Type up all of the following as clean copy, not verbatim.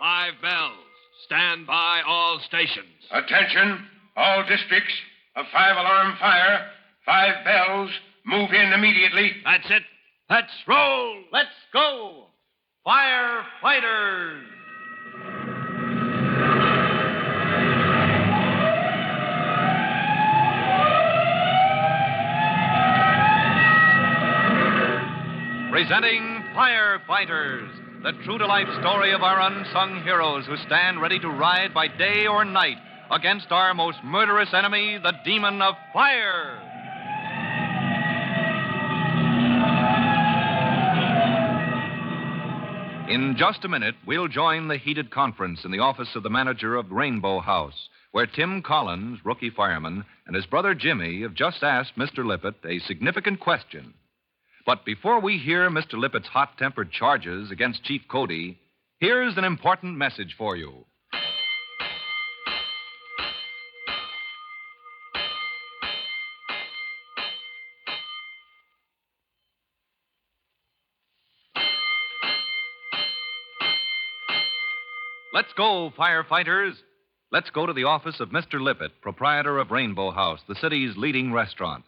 5 bells. Stand by all stations. Attention, all districts. A 5-alarm fire. 5 bells. Move in immediately. That's it. Let's roll. Let's go. Firefighters. Presenting Firefighters, the true-to-life story of our unsung heroes who stand ready to ride by day or night against our most murderous enemy, the demon of fire. In just a minute, we'll join the heated conference in the office of the manager of Rainbow House, where Tim Collins, rookie fireman, and his brother Jimmy have just asked Mr. Lippett a significant question. But before we hear Mr. Lippett's hot-tempered charges against Chief Cody, here's an important message for you. Let's go, firefighters. Let's go to the office of Mr. Lippett, proprietor of Rainbow House, the city's leading restaurant.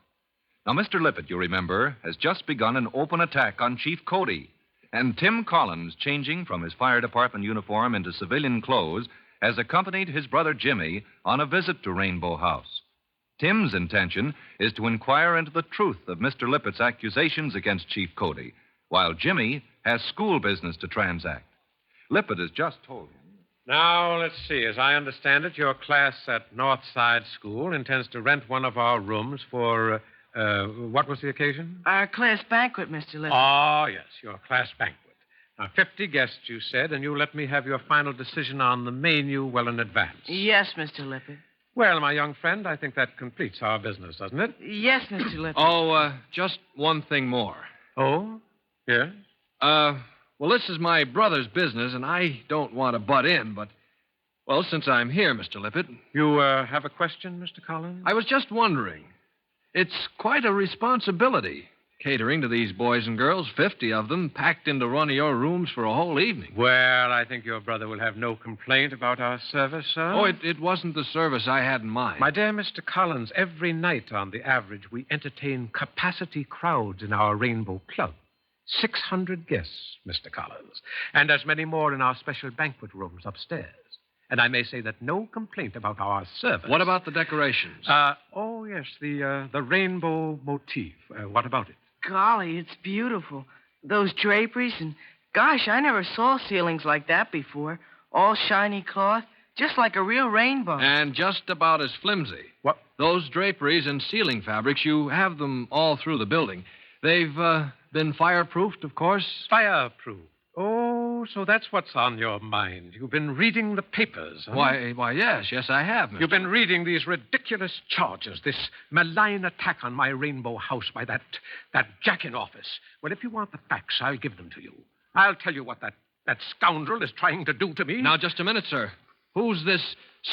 Now, Mr. Lippett, you remember, has just begun an open attack on Chief Cody. And Tim Collins, changing from his fire department uniform into civilian clothes, has accompanied his brother Jimmy on a visit to Rainbow House. Tim's intention is to inquire into the truth of Mr. Lippett's accusations against Chief Cody, while Jimmy has school business to transact. Lippett has just told him. Now, let's see. As I understand it, your class at Northside School intends to rent one of our rooms for, what was the occasion? Our class banquet, Mr. Lippett. Oh, yes, your class banquet. Now, 50 guests, you said, and you let me have your final decision on the menu well in advance. Yes, Mr. Lippett. Well, my young friend, I think that completes our business, doesn't it? Yes, Mr. Lippett. Oh, just one thing more. Oh? Yes? Well, this is my brother's business, and I don't want to butt in, but, well, since I'm here, Mr. Lippett. You have a question, Mr. Collins? I was just wondering. It's quite a responsibility, catering to these boys and girls, 50 of them, packed into one of your rooms for a whole evening. Well, I think your brother will have no complaint about our service, sir. Oh, it wasn't the service I had in mind. My dear Mr. Collins, every night on the average, we entertain capacity crowds in our Rainbow Club. 600 guests, Mr. Collins, and as many more in our special banquet rooms upstairs. And I may say that no complaint about our service. What about the decorations? Oh, yes, the rainbow motif. What about it? Golly, it's beautiful. Those draperies, and gosh, I never saw ceilings like that before. All shiny cloth, just like a real rainbow. And just about as flimsy. What? Those draperies and ceiling fabrics, you have them all through the building. They've been fireproofed, of course. Fireproof. Oh, so that's what's on your mind. You've been reading the papers, huh? Why, yes, I have, Mr. You've been reading these ridiculous charges, this malign attack on my Rainbow House by that jack-in-office. Well, if you want the facts, I'll give them to you. I'll tell you what that scoundrel is trying to do to me. Now, just a minute, sir. Who's this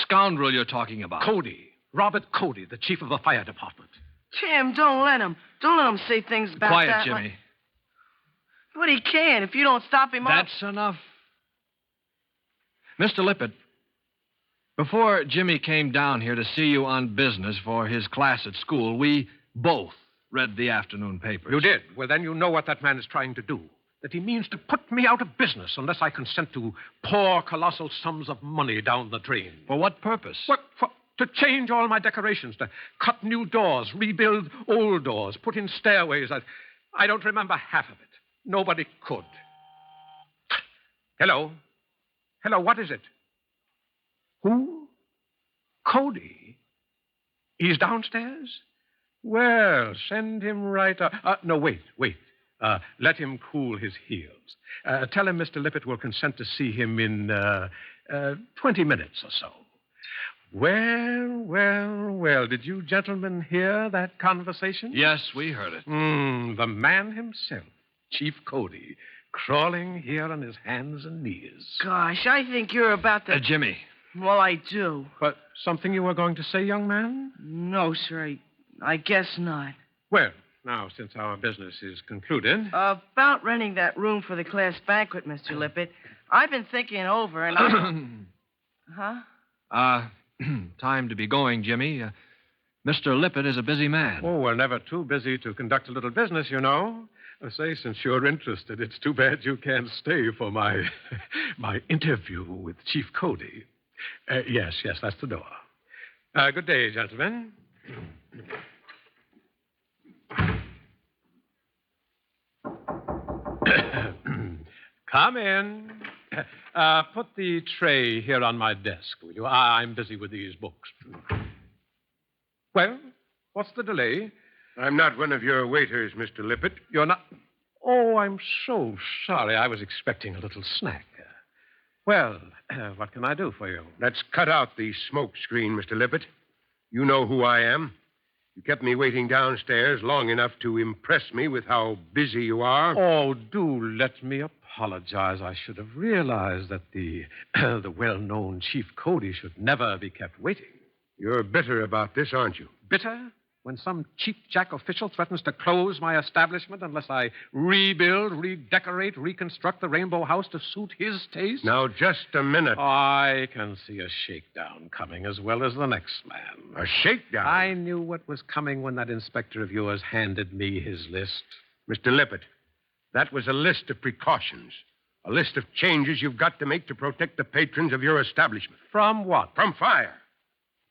scoundrel you're talking about? Cody. Robert Cody, the chief of the fire department. Tim, don't let him say things about Quiet, that. Jimmy. But he can if you don't stop him. That's enough. Mr. Lippett, before Jimmy came down here to see you on business for his class at school, we both read the afternoon papers. You did? Well, then you know what that man is trying to do. That he means to put me out of business unless I consent to pour colossal sums of money down the drain. For what purpose? To change all my decorations, to cut new doors, rebuild old doors, put in stairways. I don't remember half of it. Nobody could. Hello? Hello, what is it? Who? Cody? He's downstairs? Well, send him right up. No, wait. Let him cool his heels. Tell him Mr. Lippett will consent to see him in 20 minutes or so. Well, did you gentlemen hear that conversation? Yes, we heard it. The man himself, Chief Cody, crawling here on his hands and knees. Gosh, I think you're about to... Jimmy. Well, I do. But something you were going to say, young man? No, sir, I guess not. Well, now, since our business is concluded... About renting that room for the class banquet, Mr. Lippett, I've been thinking it over, and I... Huh? Time to be going, Jimmy. Mr. Lippett is a busy man. Oh, we're never too busy to conduct a little business, you know. Say, since you're interested, it's too bad you can't stay for my my interview with Chief Cody. Yes, that's the door. Good day, gentlemen. Come in. Put the tray here on my desk, will you? I'm busy with these books. Well, what's the delay? I'm not one of your waiters, Mr. Lippett. You're not... Oh, I'm so sorry. I was expecting a little snack. Well, what can I do for you? Let's cut out the smoke screen, Mr. Lippett. You know who I am. You kept me waiting downstairs long enough to impress me with how busy you are. Oh, do let me apologize. I should have realized that the well-known Chief Cody should never be kept waiting. You're bitter about this, aren't you? Bitter? When some cheap-jack official threatens to close my establishment unless I rebuild, redecorate, reconstruct the Rainbow House to suit his taste? Now, just a minute. I can see a shakedown coming as well as the next man. A shakedown? I knew what was coming when that inspector of yours handed me his list. Mr. Lippett, that was a list of precautions. A list of changes you've got to make to protect the patrons of your establishment. From what? From fire.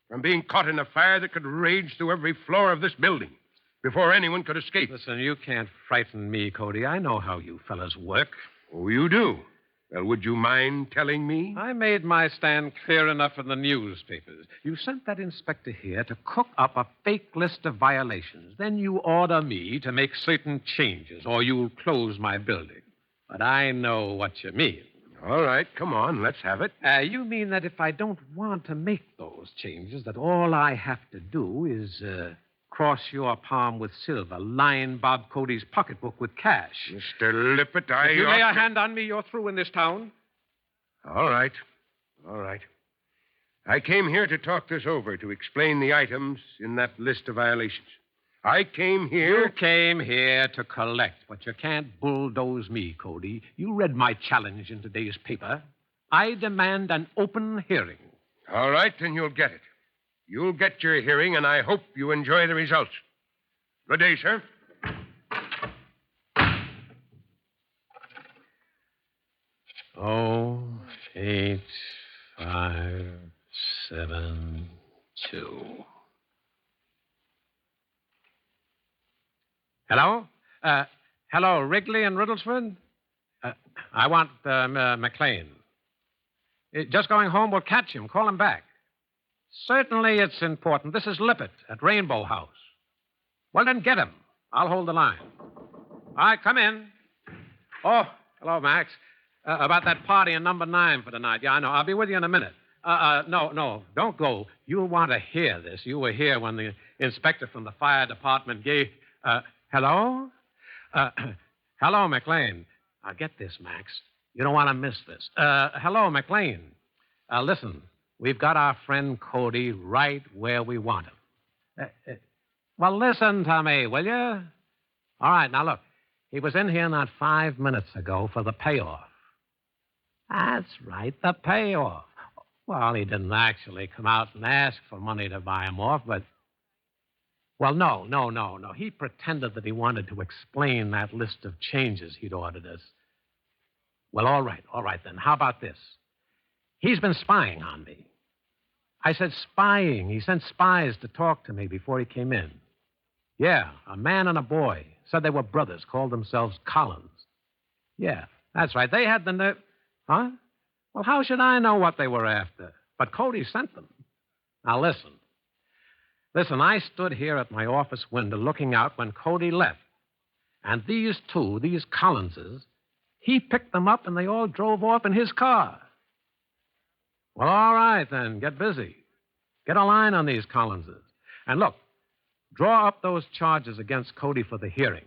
From being caught in a fire that could rage through every floor of this building before anyone could escape. Listen, you can't frighten me, Cody. I know how you fellas work. Oh, you do? Well, would you mind telling me? I made my stand clear enough in the newspapers. You sent that inspector here to cook up a fake list of violations. Then you order me to make certain changes, or you'll close my building. But I know what you mean. All right, come on, let's have it. You mean that if I don't want to make those changes, that all I have to do is cross your palm with silver, line Bob Cody's pocketbook with cash? Mr. Lippett, If you lay a hand on me, you're through in this town. All right. I came here to talk this over, to explain the items in that list of violations. I came here... You came here to collect, but you can't bulldoze me, Cody. You read my challenge in today's paper. I demand an open hearing. All right, then you'll get it. You'll get your hearing, and I hope you enjoy the results. Good day, sir. Oh, 8, 5, 7, 2. Hello? Hello, Wrigley and Riddlesford? I want McLean. Just going home. We'll catch him. Call him back. Certainly it's important. This is Lippett at Rainbow House. Well, then get him. I'll hold the line. All right, come in. Oh, hello, Max. About that party in number 9 for tonight. Yeah, I know. I'll be with you in a minute. No, don't go. You'll want to hear this. You were here when the inspector from the fire department gave... Hello? Hello, McLean. Get this, Max. You don't want to miss this. Hello, McLean. Listen, we've got our friend Cody right where we want him. Well, listen to me, will you? All right, now look. He was in here not 5 minutes ago for the payoff. That's right, the payoff. Well, he didn't actually come out and ask for money to buy him off, but... Well, no. He pretended that he wanted to explain that list of changes he'd ordered us. Well, all right then. How about this? He's been spying on me. I said spying. He sent spies to talk to me before he came in. Yeah, a man and a boy. Said they were brothers, called themselves Collins. Yeah, that's right. They had the nerve... Huh? Well, how should I know what they were after? But Cody sent them. Now, listen. Listen, I stood here at my office window looking out when Cody left. And these two, these Collinses, he picked them up and they all drove off in his car. Well, all right, then. Get busy. Get a line on these Collinses. And look, draw up those charges against Cody for the hearing.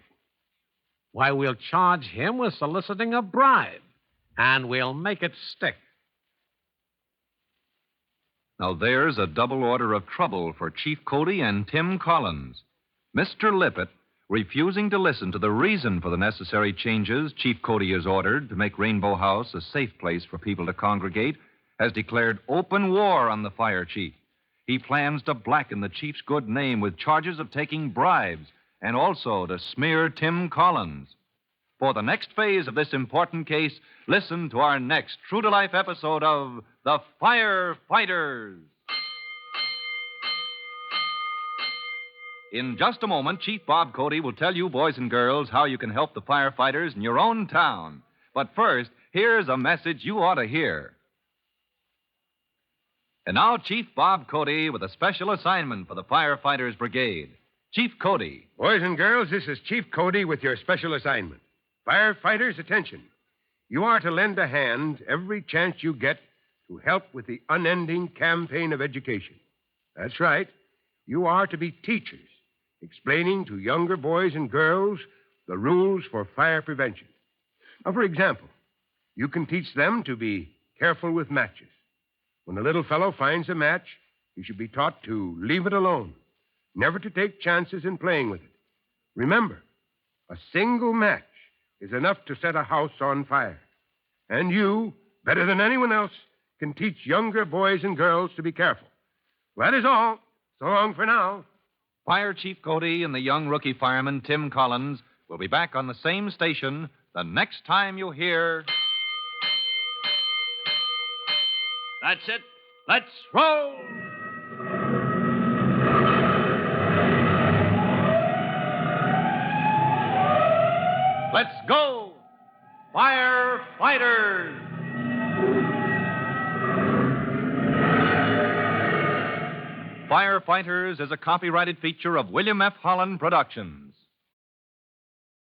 Why, we'll charge him with soliciting a bribe. And we'll make it stick. Now, there's a double order of trouble for Chief Cody and Tim Collins. Mr. Lippett refusing to listen to the reason for the necessary changes Chief Cody has ordered to make Rainbow House a safe place for people to congregate, has declared open war on the fire chief. He plans to blacken the chief's good name with charges of taking bribes and also to smear Tim Collins. For the next phase of this important case, listen to our next true-to-life episode of The Firefighters. In just a moment, Chief Bob Cody will tell you, boys and girls, how you can help the firefighters in your own town. But first, here's a message you ought to hear. And now, Chief Bob Cody with a special assignment for the Firefighters Brigade. Chief Cody. Boys and girls, this is Chief Cody with your special assignment. Firefighters, attention. You are to lend a hand every chance you get to help with the unending campaign of education. That's right. You are to be teachers, explaining to younger boys and girls the rules for fire prevention. Now, for example, you can teach them to be careful with matches. When a little fellow finds a match, he should be taught to leave it alone, never to take chances in playing with it. Remember, a single match is enough to set a house on fire. And you, better than anyone else, can teach younger boys and girls to be careful. Well, that is all. So long for now. Fire Chief Cody and the young rookie fireman, Tim Collins, will be back on the same station the next time you hear... That's it. Let's roll! Let's go! Firefighters! Firefighters is a copyrighted feature of William F. Holland Productions.